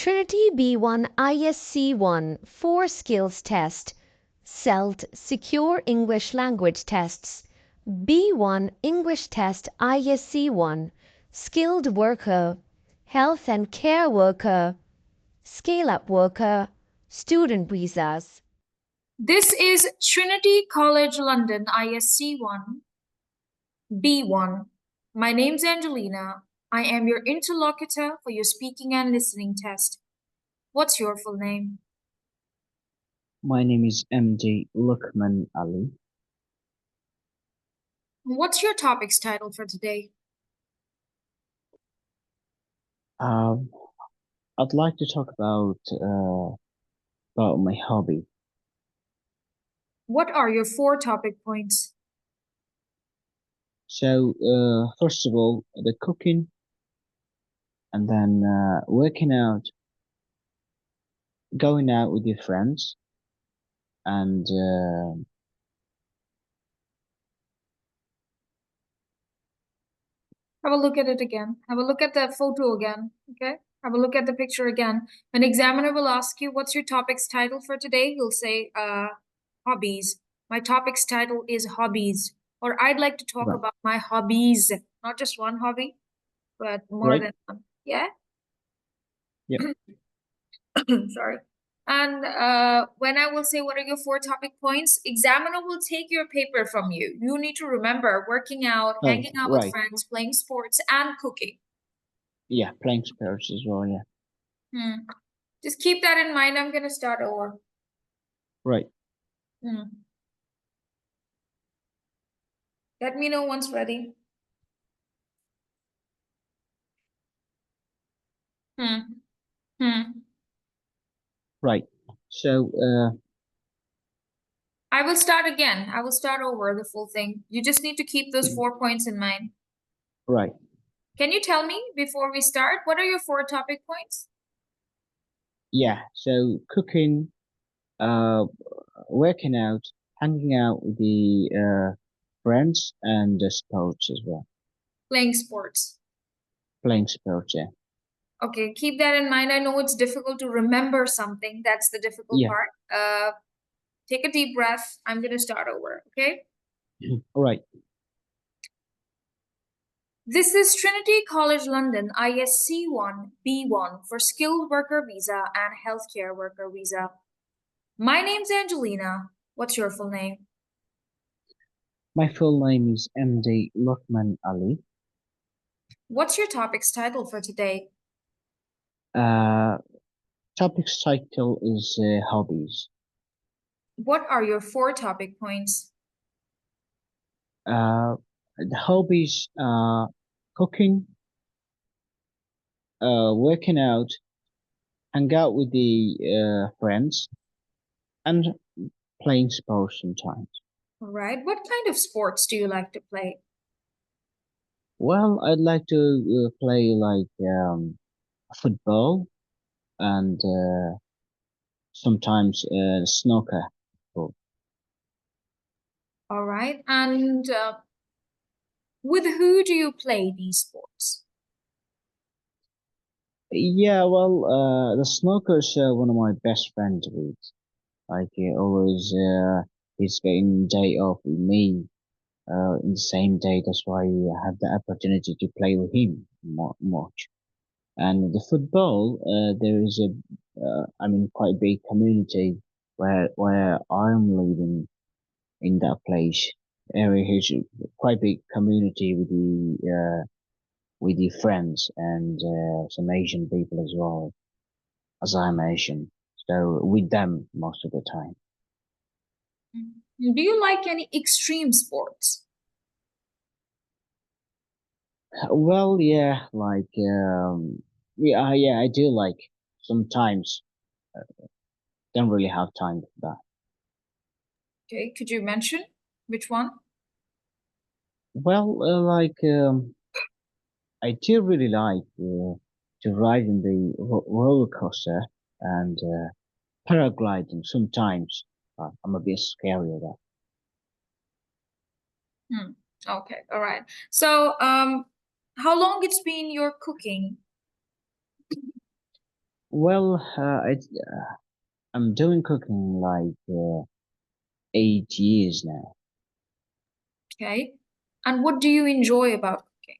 Trinity B1 ISC1 4 Skills Test, SELT Secure English Language Tests, B1 English Test ISC1, Skilled Worker, Health and Care Worker, Scale-Up Worker, Student Visas. This is Trinity College London ISC1 B1. My name's Angelina. I am your interlocutor for your speaking and listening test. What's your full name? My name is MD Lukman Ali. What's your topic's title for today? I'd like to talk about my hobby. What are your 4 topic points? So, first of all, the cooking, and then working out, going out with your friends, and Have a look at it again. Have a look at the photo again, okay? Have a look at the picture again. An examiner will ask you, what's your topic's title for today? You'll say, hobbies. My topic's title is hobbies. Or I'd like to talk Right. about my hobbies. Not just one hobby, but more Right. than one. Yeah? Yep. Sorry. And when I will say, what are your 4 topic points? Examiner will take your paper from you. You need to remember working out, Oh, hanging out with right. friends, playing sports, and cooking. Yeah, playing sports as well, yeah. Just keep that in mind. I'm going to start over. Right. Let me know once ready. Right. So, I will start again. I will start over the full thing. You just need to keep those 4 points in mind. right. Can you tell me before we start, what are your 4 topic points? Yeah. So, cooking, working out, hanging out with the friends, and sports as well. Playing sports. Playing sports, yeah. Okay, keep that in mind. I know it's difficult to remember something. That's the difficult Yeah. part. Take a deep breath. I'm going to start over, okay? All right. This is Trinity College London ISC1 B1 for Skilled Worker Visa and Healthcare Worker Visa. My name's Angelina. What's your full name? My full name is MD Lukman Ali. What's your topic's title for today? Topic's title is hobbies. What are your 4 topic points? The hobbies are cooking, working out, hang out with the friends, and playing sports sometimes. All right. What kind of sports do you like to play? Well, I'd like to play like football and sometimes snooker. All right. And with who do you play these sports? Yeah, well, the snooker's one of my best friends with. Like always, he's getting day off with me in the same day. That's why I have the opportunity to play with him much. And the football, there is quite a big community where I'm living in that place. Area is quite big community with the friends and some Asian people as well, as I mentioned. So with them most of the time. Do you like any extreme sports? Well, yeah, like yeah, I do like sometimes. Don't really have time for that. Okay, could you mention which one? Well, I do really like to ride in the roller coaster and paragliding sometimes. I'm a bit scary of that. Okay, all right. So, how long it's been you're cooking? Well, I'm doing cooking like 8 years now. Okay. And what do you enjoy about cooking?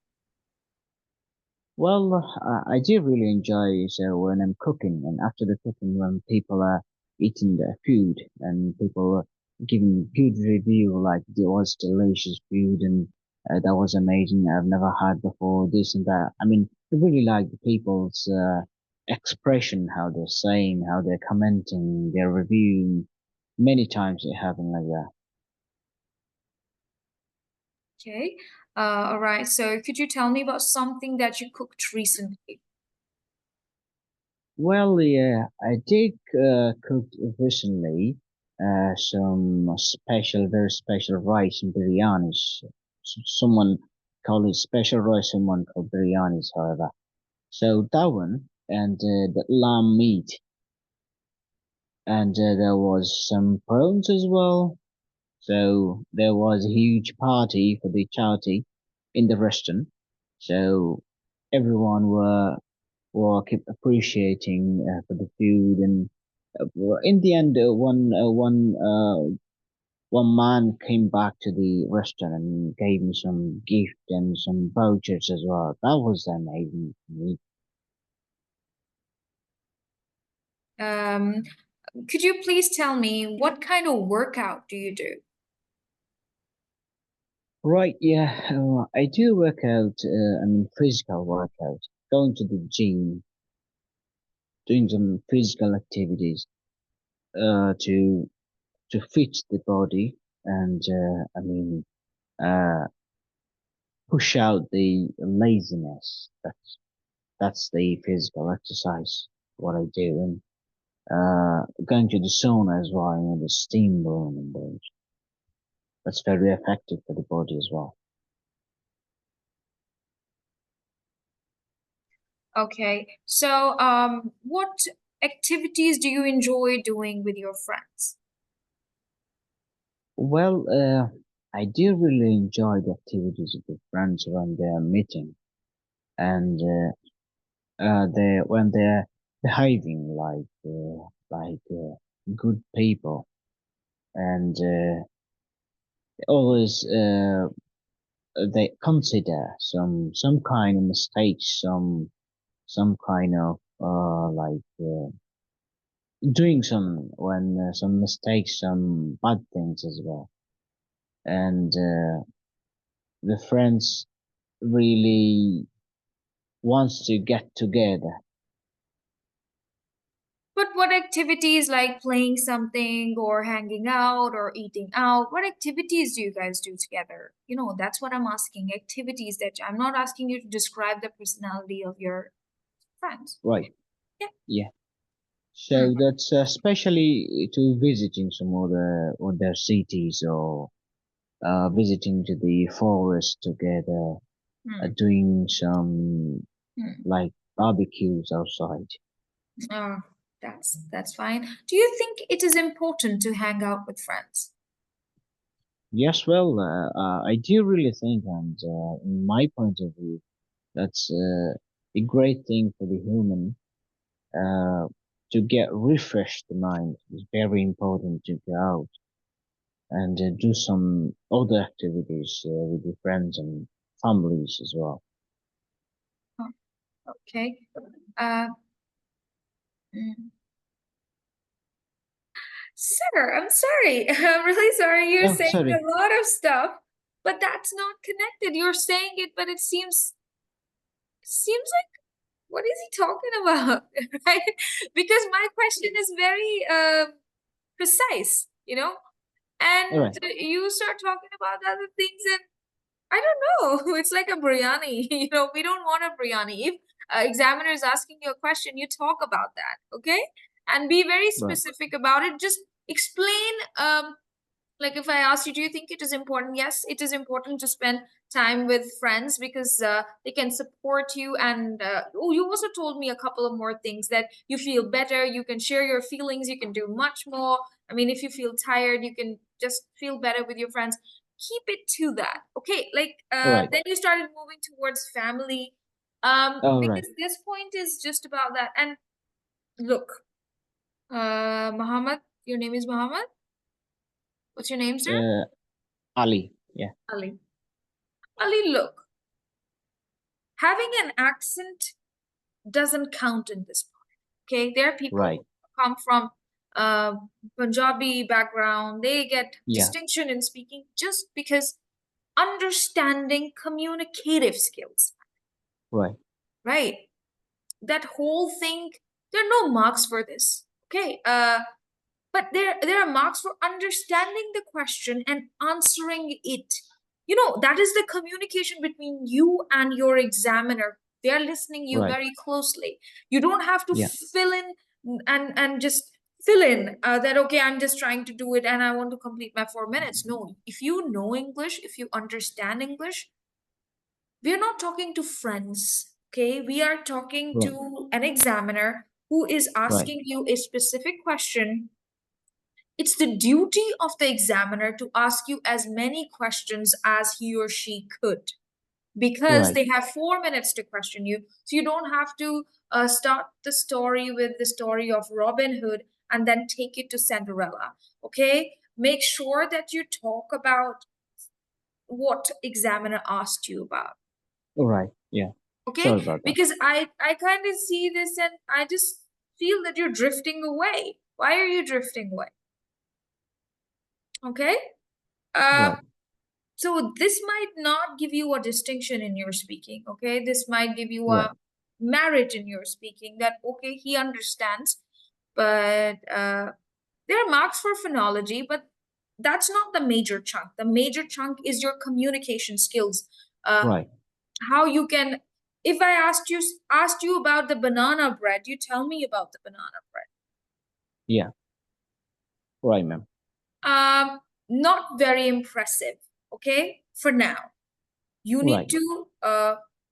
Well, I do really enjoy so when I'm cooking and after the cooking when people are eating their food and people are giving good review like it was delicious food and that was amazing. I've never had before this and that. I mean, I really like the people's expression, how they're saying, how they're commenting, they're reviewing. Many times it happened like that. Okay. All right. So could you tell me about something that you cooked recently? Well, yeah, I did cook recently some special, very special rice and biryanis. Someone called it special rice, someone called biryanis, however. So that one and the lamb meat, and there was some prawns as well. So there was a huge party for the charity in the restaurant. So everyone were keep appreciating for the food and in the end one man came back to the restaurant and gave me some gift and some vouchers as well. That was amazing for me. Um, could you please tell me what kind of workout do you do? Right, yeah, I do work out, I mean physical workout, going to the gym, doing some physical activities to fit the body and I mean uh push out the laziness. That's the physical exercise what I do, and going to the sauna as well, the steam room, and those. That's very effective for the body as well. Okay. So, what activities do you enjoy doing with your friends? Well, I do really enjoy the activities with friends when they're meeting and they when they're behaving like good people and always they consider some kind of mistakes, some kind of doing some mistakes, some bad things as well, and the friends really wants to get together. But what activities like playing something or hanging out or eating out, what activities do you guys do together? That's what I'm asking. Activities that I'm not asking you to describe the personality of your friends. Right? Yeah. Yeah. Hmm. So that's especially to visiting some other cities or visiting to the forest together, Hmm. doing some Hmm. like barbecues outside. Oh, that's fine. Do you think it is important to hang out with friends? Yes, well, I do really think, and in my point of view, that's a great thing for the human uh, to get refreshed the mind. It's very important to go out and do some other activities with your friends and families as well. Oh, okay. Uh, mm. Sir, I'm sorry. I'm really sorry. You're Oh, saying sorry. a lot of stuff, but that's not connected. You're saying it, but it seems like what is he talking about? Right? Because my question is very precise, All right, and you start talking about other things, and I don't know. It's like a biryani. We don't want a biryani. If examiner is asking you a question, you talk about that, okay? And be very right, specific about it. Just explain. Like if I asked you, do you think it is important? Yes, it is important to spend time with friends because they can support you. And oh, you also told me a couple of more things that you feel better. You can share your feelings. You can do much more. I mean, if you feel tired, you can just feel better with your friends. Keep it to that, okay? Like all right, then you started moving towards family, all right. because this point is just about that. And Look, Muhammad, your name is Muhammad? What's your name, sir? Ali. Yeah. Ali. Ali, look, having an accent doesn't count in this part. Okay, there are people Right. who come from Punjabi background. They get Yeah. distinction in speaking just because understanding communicative skills. Right. Right. That whole thing, there are no marks for this. Okay. But there are marks for understanding the question and answering it. You know, that is the communication between you and your examiner. They are listening you Right. very closely. You don't have to Yeah. fill in and just fill in that, okay, I'm just trying to do it and I want to complete my 4 minutes. No, if you know English, if you understand English, we are not talking to friends. Okay, we are talking Right. to an examiner who is Right. asking you a specific question. It's the duty of the examiner to ask you as many questions as he or she could, because Right. they have 4 minutes to question you. So you don't have to start the story with the story of Robin Hood and then take it to Cinderella. Okay, make sure that you talk about what examiner asked you about. Right. Yeah. Okay, Sorry about that. because I kind of see this and I just feel that you're drifting away. Why are you drifting away? Okay. Right. So this might not give you a distinction in your speaking. Okay, this might give you Right. a merit in your speaking, that okay, he understands. But there are marks for phonology, but that's not the major chunk. The major chunk is your communication skills. Right. How you can, if I asked you about the banana bread, you tell me about the banana bread. Yeah. Right, ma'am. Not very impressive. Okay, for now you need Right. to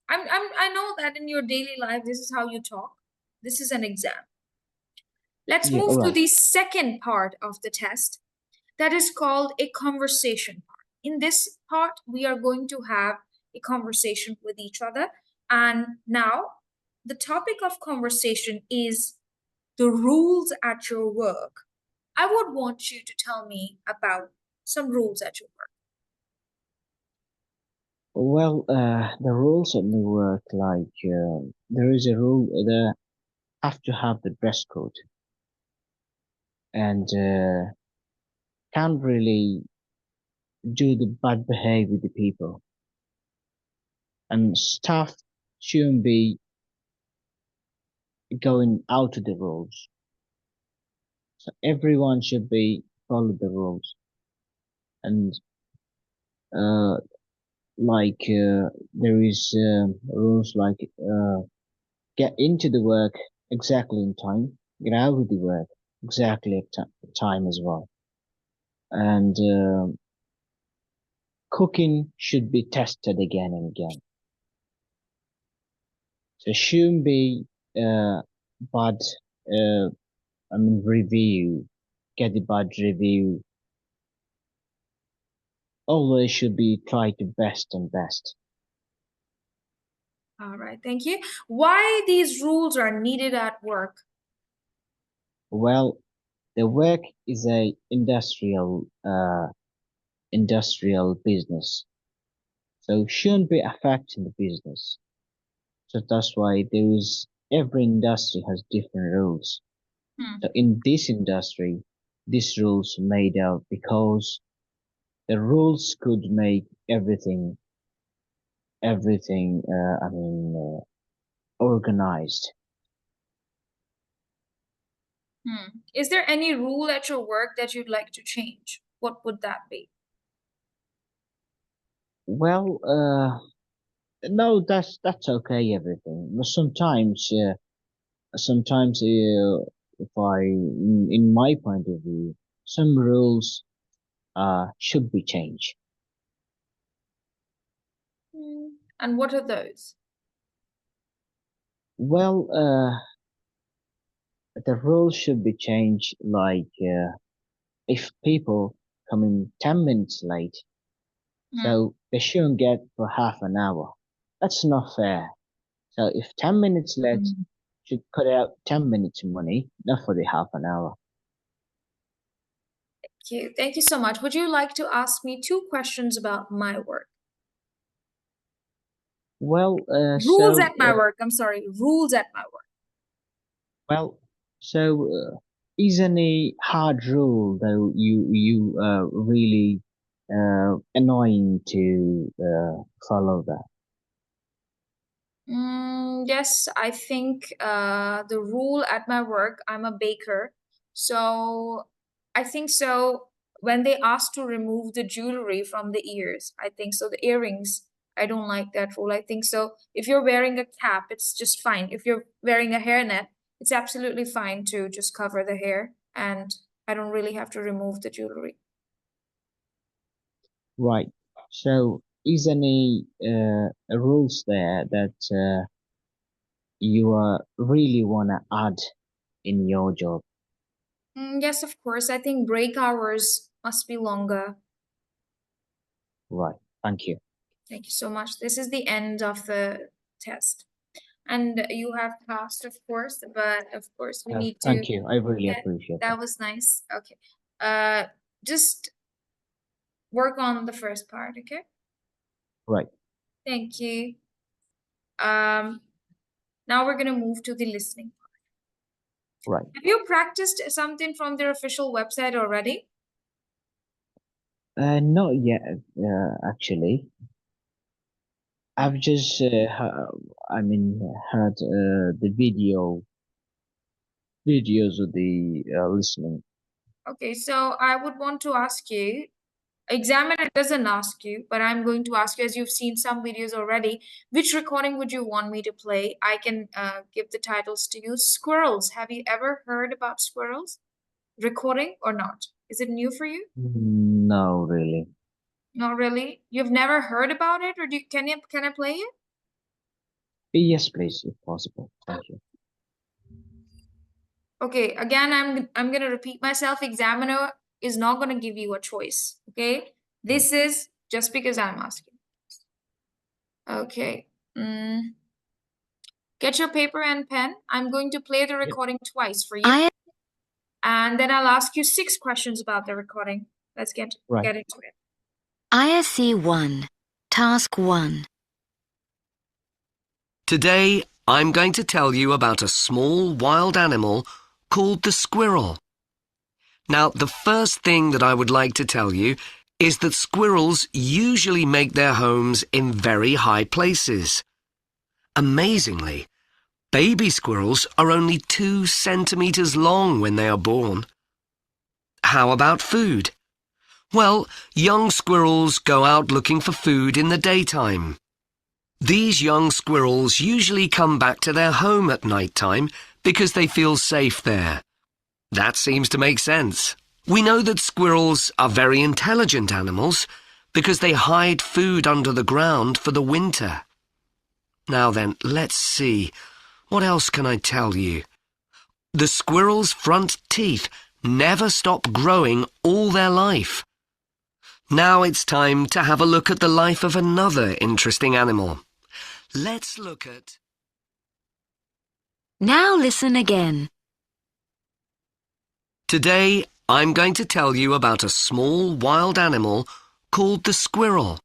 I know that in your daily life this is how you talk. This is an exam. Let's Yeah. move to Right. the second part of the test, that is called a conversation part. In this part we are going to have a conversation with each other, and now the topic of conversation is the rules at your work. I would want you to tell me about some rules at your work. Well, the rules at my work, like, there is a rule that have to have the dress code, and can't really do the bad behavior with the people, and staff shouldn't be going out of the rules. So everyone should be follow the rules, and uh, like there is rules like get into the work exactly in time, get out of the work exactly at time as well, and cooking should be tested again and again. So shouldn't be bad. Uh, I mean review, get the bad review. Always should be try to best and best. All right, thank you. Why these rules are needed at work? Well, the work is a industrial business, so shouldn't be affecting the business. So that's why there is every industry has different rules. Hmm. So in this industry, these rules made out because the rules could make everything organized. Is there any rule at your work that you'd like to change? What would that be? Well, no, that's okay. Everything, but sometimes if in my point of view, some rules should be changed. And what are those? Well, the rules should be changed. Like if people come in 10 minutes late, so they shouldn't get for half an hour. That's not fair. So if 10 minutes late, should cut out 10 minutes money, not for the half an hour. Thank you so much. Would you like to ask me 2 questions about my work? Well, Rules at my work. I'm sorry, rules at my work. well, is any hard rule though you really annoying to follow that? Yes, I think the rule at my work, I'm a baker, so I think so. When they ask to remove the jewelry from the ears, I think so. The earrings, I don't like that rule. I think so. If you're wearing a cap, it's just fine. If you're wearing a hairnet, it's absolutely fine to just cover the hair, and I don't really have to remove the jewelry. Right. So, is any rules there that you really wanna add in your job? Yes, of course. I think break hours must be longer. Right. Thank you. Thank you so much. This is the end of the test. And you have passed, of course, but of course we need to, Thank you. I really yeah, appreciate that. that was nice. Okay. Just work on the first part, okay? Right. Thank you. Now we're gonna move to the listening part. Right. Have you practiced something from their official website already? Not yet, actually. I've just, heard the videos of the listening. Okay, so I would want to ask you, examiner doesn't ask you, but I'm going to ask you, as you've seen some videos already, which recording would you want me to play? I can give the titles to you. Squirrels. Have you ever heard about squirrels? Recording or not? Is it new for you? No, really. Not really. You've never heard about it, or can I play it? Yes, please, if possible. Thank you. Okay, again, I'm gonna repeat myself. Examiner is not gonna give you a choice. Okay, this is just because I'm asking. Okay. Get your paper and pen. I'm going to play the recording twice for you. And then I'll ask you 6 questions about the recording. Let's get into it. ISE 1, Task 1. Today, I'm going to tell you about a small wild animal called the squirrel. Now, the first thing that I would like to tell you is that squirrels usually make their homes in very high places. Amazingly, baby squirrels are only 2 centimeters long when they are born. How about food? Well, young squirrels go out looking for food in the daytime. These young squirrels usually come back to their home at night time because they feel safe there. That seems to make sense. We know that squirrels are very intelligent animals because they hide food under the ground for the winter. Now then, let's see. What else can I tell you? The squirrel's front teeth never stop growing all their life. Now it's time to have a look at the life of another interesting animal. Let's look at... Now listen again. Today, I'm going to tell you about a small wild animal called the squirrel.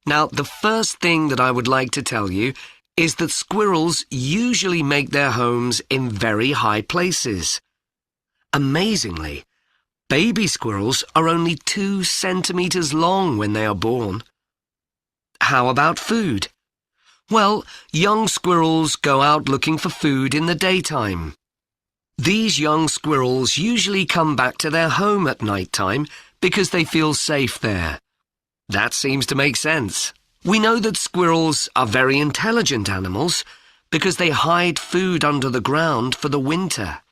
Now, the first thing that I would like to tell you is that squirrels usually make their homes in very high places. Amazingly, baby squirrels are only 2 centimeters long when they are born. How about food? Well, young squirrels go out looking for food in the daytime. These young squirrels usually come back to their home at night time because they feel safe there. That seems to make sense. We know that squirrels are very intelligent animals because they hide food under the ground for the winter.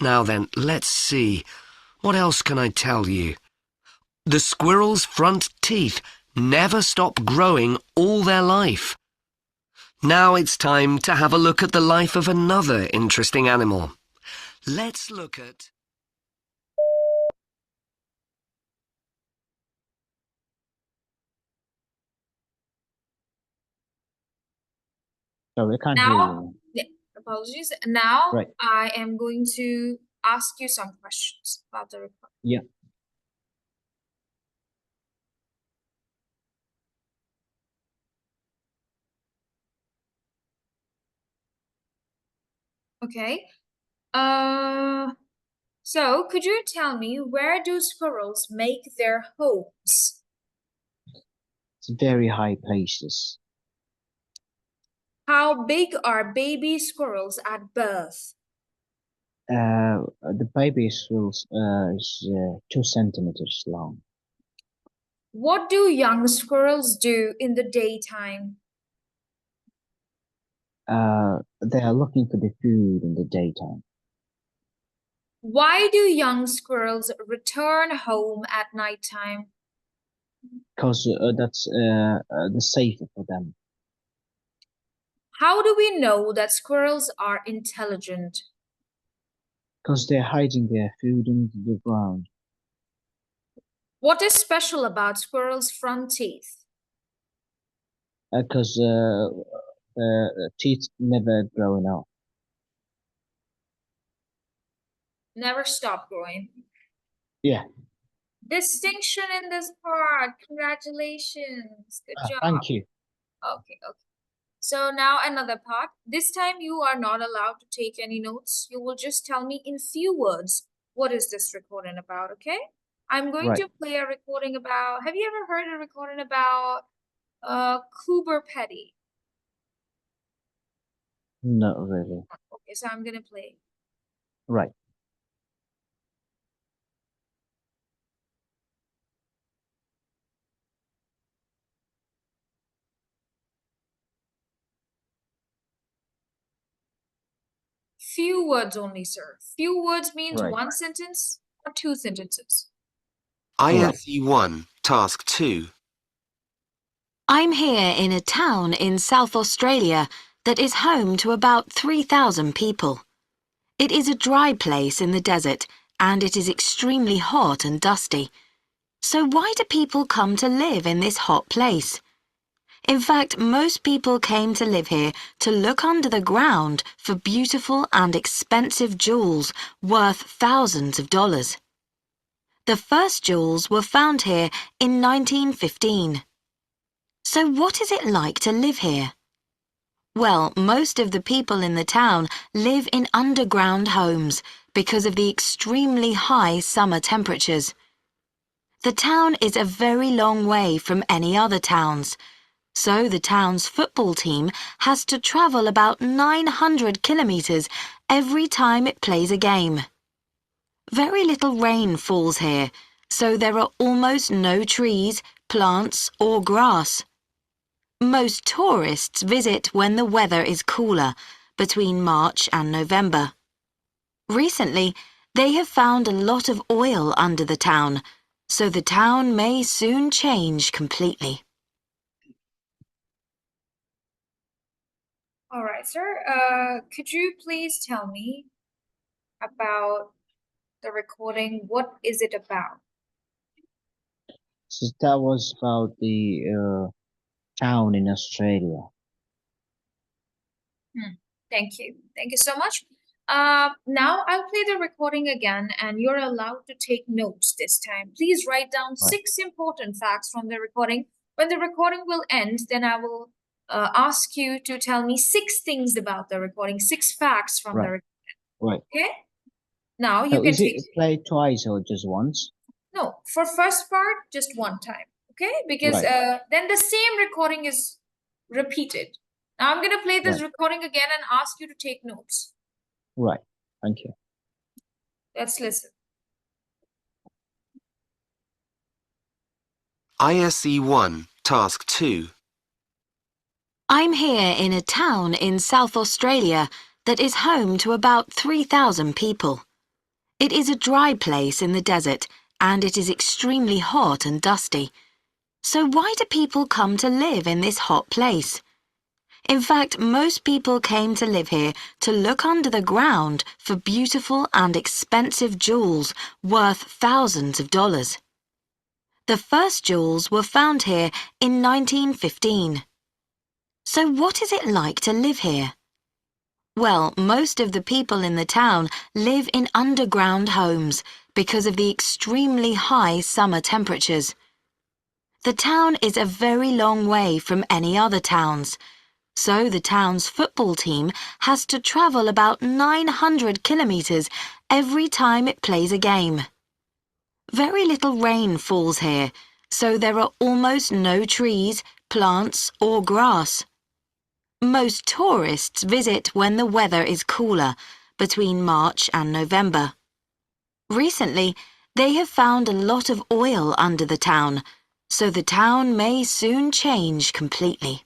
Now then, let's see. What else can I tell you? The squirrel's front teeth never stop growing all their life. Now it's time to have a look at the life of another interesting animal. Let's look at... Sorry, I can't hear Now, you. Apologies. Now Right. I am going to ask you some questions about the recording. Yeah. Okay. So could you tell me, where do squirrels make their homes? It's very high places. How big are baby squirrels at birth? The baby squirrel is 2 centimeters long. What do young squirrels do in the daytime? They are looking for the food in the daytime. Why do young squirrels return home at nighttime? Because that's the safer for them. How do we know that squirrels are intelligent? Because they're hiding their food under the ground. What is special about squirrels' front teeth? Because teeth never growing out. Never stop growing. Yeah. Distinction in this part. Congratulations. Good job. Thank you. Okay. So now another part. This time you are not allowed to take any notes. You will just tell me in few words, what is this recording about, okay? I'm going to play a recording about, have you ever heard a recording about Cooper Petty? Not really. Okay, so I'm gonna play. Right. Few words only, sir. Few words means Right. one sentence or two sentences. ISE 1, Task 2. I'm here in a town in South Australia that is home to about 3,000 people. It is a dry place in the desert and it is extremely hot and dusty. So why do people come to live in this hot place? In fact, most people came to live here to look under the ground for beautiful and expensive jewels worth thousands of dollars. The first jewels were found here in 1915. So what is it like to live here? Well, most of the people in the town live in underground homes because of the extremely high summer temperatures. The town is a very long way from any other towns, so the town's football team has to travel about 900 kilometers every time it plays a game. Very little rain falls here, so there are almost no trees, plants, or grass. Most tourists visit when the weather is cooler, between March and November. Recently, they have found a lot of oil under the town, so the town may soon change completely. All right, sir. Could you please tell me about the recording? What is it about? So that was about the town in Australia. Thank you. Thank you so much. Now I'll play the recording again and you're allowed to take notes this time. Please write down 6 important facts from the recording. When the recording will end, then I will ask you to tell me 6 things about the recording, 6 facts from the recording. Right. Okay? Now you So can is it played twice or just once? No, for first part, just one time. Okay? Because then the same recording is repeated. Now I'm going to play this recording again and ask you to take notes. Right. Thank you. Let's listen. ISE 1, Task 2. I'm here in a town in South Australia that is home to about 3,000 people. It is a dry place in the desert and it is extremely hot and dusty. So why do people come to live in this hot place? In fact, most people came to live here to look under the ground for beautiful and expensive jewels worth thousands of dollars. The first jewels were found here in 1915. So what is it like to live here? Well, most of the people in the town live in underground homes because of the extremely high summer temperatures. The town is a very long way from any other towns, so the town's football team has to travel about 900 kilometres every time it plays a game. Very little rain falls here, so there are almost no trees, plants or grass. Most tourists visit when the weather is cooler, between March and November. Recently, they have found a lot of oil under the town, so the town may soon change completely.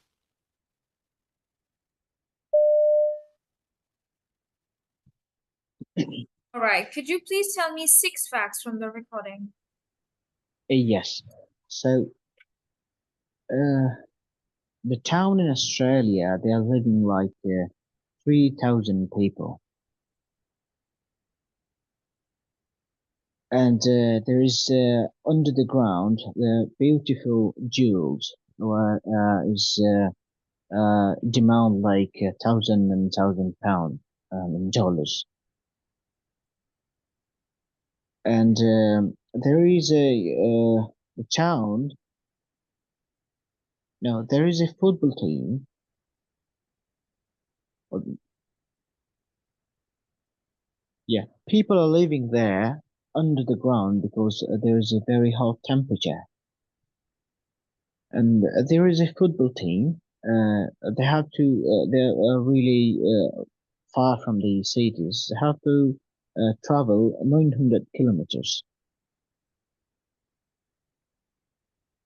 All right, could you please tell me 6 facts from the recording? Yes. So, the town in Australia, they are living like 3,000 people. And there is under the ground the beautiful jewels, where is demand like £1,000 in dollars. And there is a town. No, there is a football team. Yeah, people are living there under the ground because there is a very hot temperature. And there is a football team. They have to. They're really far from the cities. They have to travel 900 kilometers.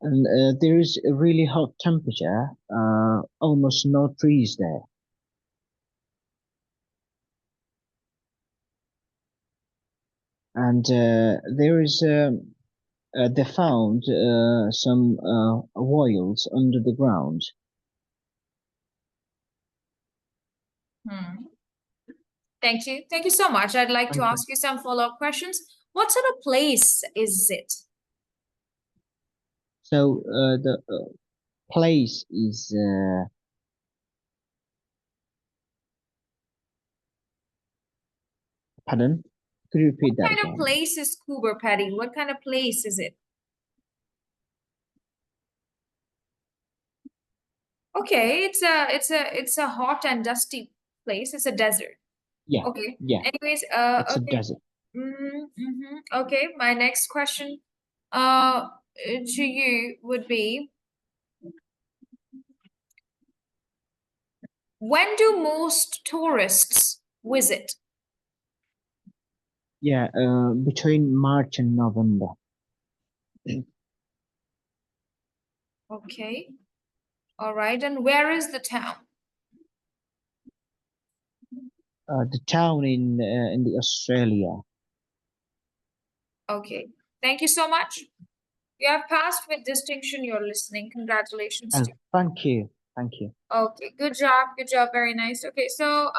And there is a really hot temperature. Almost no trees there. And there is. They found some whales under the ground. Thank you. Thank you so much. I'd like to ask you some follow-up questions. What sort of place is it? So the place is pardon? Could you repeat that What kind again? of place is Coober, Patty? What kind of place is it? Okay, it's a hot and dusty place. It's a desert. Yeah. Okay. Yeah. Anyways, It's a okay. desert. Okay, my next question to you would be, when do most tourists visit? Yeah, between March and November. Okay. All right. And where is the town? The town in the Australia. Okay. Thank you so much. You have passed with distinction. You're listening. Congratulations Oh, to you. thank you. Thank you. Okay. Good job. Good job. Very nice. Okay. So,